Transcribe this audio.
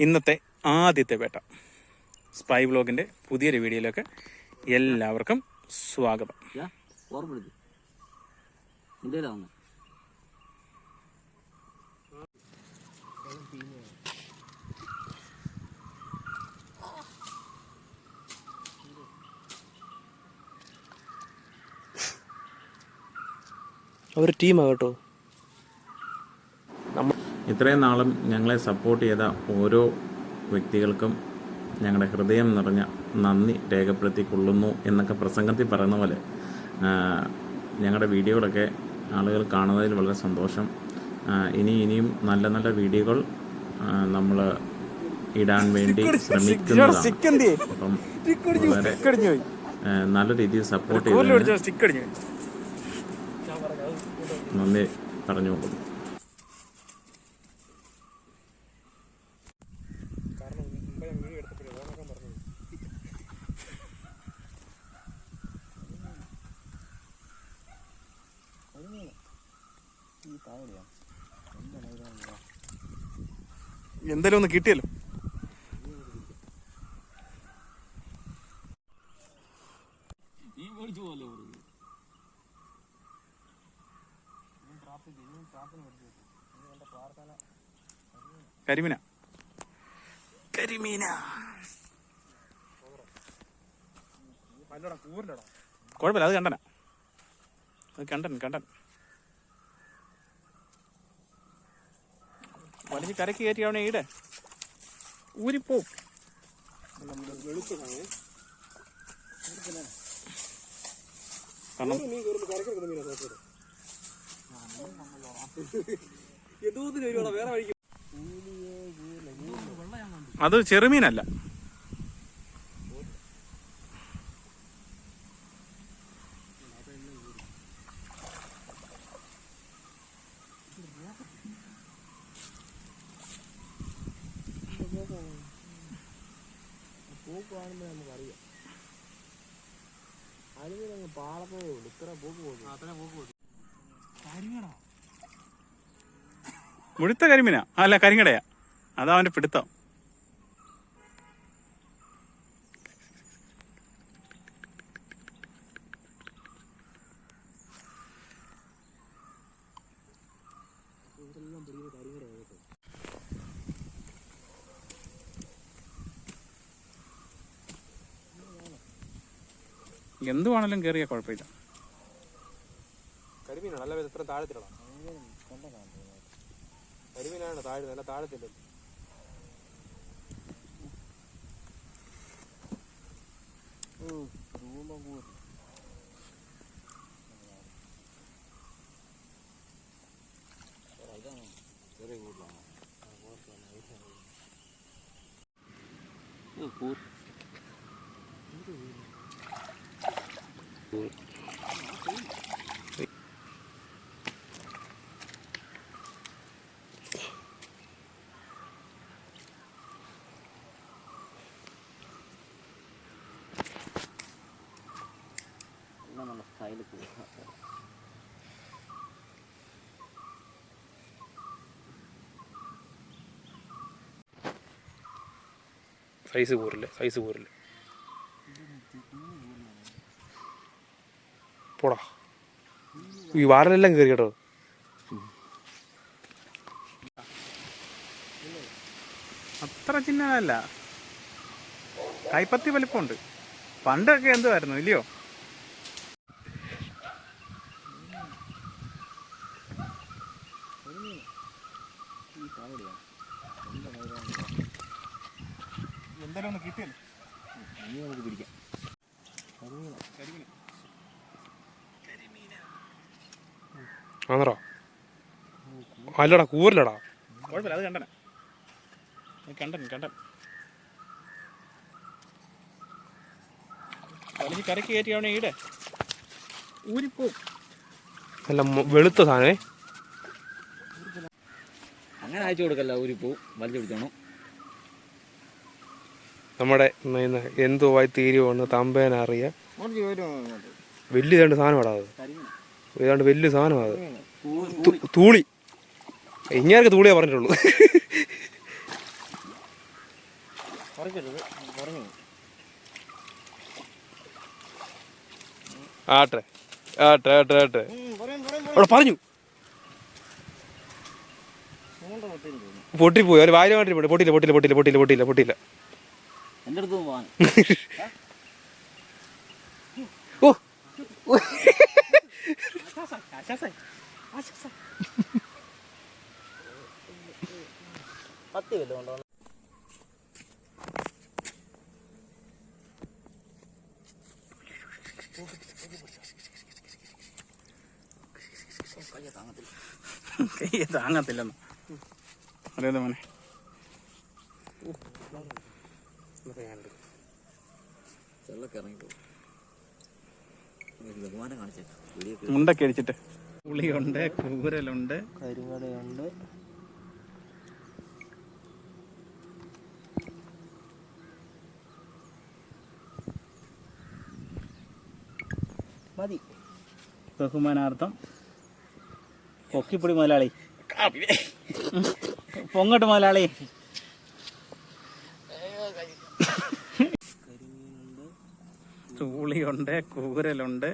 ഇന്നത്തെ ആദ്യത്തെ വേട്ട സ്പൈ വ്ലോഗിൻ്റെ പുതിയൊരു വീഡിയോയിലേക്ക് എല്ലാവർക്കും സ്വാഗതം. ഒരു ടീമാകട്ടോ. ഇത്രയും നാളും ഞങ്ങളെ സപ്പോർട്ട് ചെയ്ത ഓരോ വ്യക്തികൾക്കും ഞങ്ങളുടെ ഹൃദയം നിറഞ്ഞ നന്ദി രേഖപ്പെടുത്തിക്കൊള്ളുന്നു എന്നൊക്കെ പ്രസംഗത്തിൽ പറയുന്ന പോലെ ഞങ്ങളുടെ വീഡിയോകളൊക്കെ ആളുകൾ കാണുന്നതിൽ വളരെ സന്തോഷം. ഇനിയും നല്ല നല്ല വീഡിയോകൾ നമ്മൾ ഇടാൻ വേണ്ടി ശ്രമിക്കുന്നതാണ്. അപ്പം വളരെ നല്ല രീതിയിൽ സപ്പോർട്ട് ചെയ്ത് നന്ദി പറഞ്ഞു കൊടുക്കുന്നു. എന്തായാലും ഒന്ന് കിട്ടിയല്ലോ. കരിമീന കുഴപ്പമില്ല, അത് കണ്ടന, അത് കണ്ടൻ വലിച്ച് കരക്ക് കയറ്റി അവനെ ഈടെ ഊരിപ്പോ. അത് ചെറുമീനല്ല, മുഴുത്ത കരിമീനാ, അല്ല കരിങ്ങടയാ. അതാ അവന്റെ പിടുത്തം. എന്തുവാണെങ്കിലും കയറിയാ കുഴപ്പമില്ല. കരിമീനാണ് അല്ല, ഇത്ര താഴത്തിലാണ്. കരിമീനാണ് താഴെ, നല്ല താഴത്തില്ല. സൈസ് പോരില്ല പോടാ. ഈ വാറിലെല്ലാം കയറി കേട്ടോ. അത്ര ചിന്നതല്ല, കൈപ്പത്തി വലിപ്പമുണ്ട്. പണ്ടൊക്കെ എന്തുവായിരുന്നു ഇല്ലയോ? എന്തായാലും ഒന്ന് കിട്ടിയല്ലോ, നമുക്ക് പിടിക്കാം. ആന്നോ? അല്ലടാ, കൂരലടാ. കുഴപ്പമില്ല, അത് കണ്ടൻ വലിച്ച് കരക്ക് കയറ്റി അവനെ ഈടെ ഊരിപ്പോ. നല്ല വെളുത്ത സാധനേ. അങ്ങനെ അയച്ചു കൊടുക്കല്ല, ഊരിപ്പോ വലിച്ചു പിടിച്ചോണം. നമ്മുടെ എന്തുവായി തീരുവെന്ന് തമ്പേനറിയാം. വലിയ രണ്ട് സാധനമാടാ അത്. ഏതാണ്ട് വലിയ സാധനമാണ് അത്. തൂളി. ഇങ്ങനെയൊക്കെ തൂളിയാ പറഞ്ഞിട്ടുള്ളൂ. ആട്ടെ ആട്ടെ ആട്ടെ ആട്ടെ അവിടെ പറഞ്ഞു പൊട്ടിപ്പോയി ഒരു വായില മാറ്റി പൊട്ടിയില്ല പൊട്ടിയില്ല പൊട്ടിയില്ല പൊട്ടിയില്ല പൊട്ടിയില്ല പൊട്ടിയില്ല എൻ്റെ അടുത്ത് പോകാൻ ഓ കയ്യെ താങ്ങത്തില്ലെന്ന് അറിയാതെ മോനെ. ചെള്ളൊക്കെ ഇറങ്ങിപ്പോ ബഹുമാനം കാണിച്ചേ മുണ്ടൊക്കെ അടിച്ചിട്ട്. പുളിയുണ്ട്, കൂരലുണ്ട്, കരിങ്ങടയുണ്ട്, മതി. ബഹുമാനാർത്ഥം പൊക്കിപ്പൊടി മുതലാളി, പൊങ്ങോട്ട് മുതലാളി. ചൂളിയുണ്ട്, കൂരലുണ്ട്,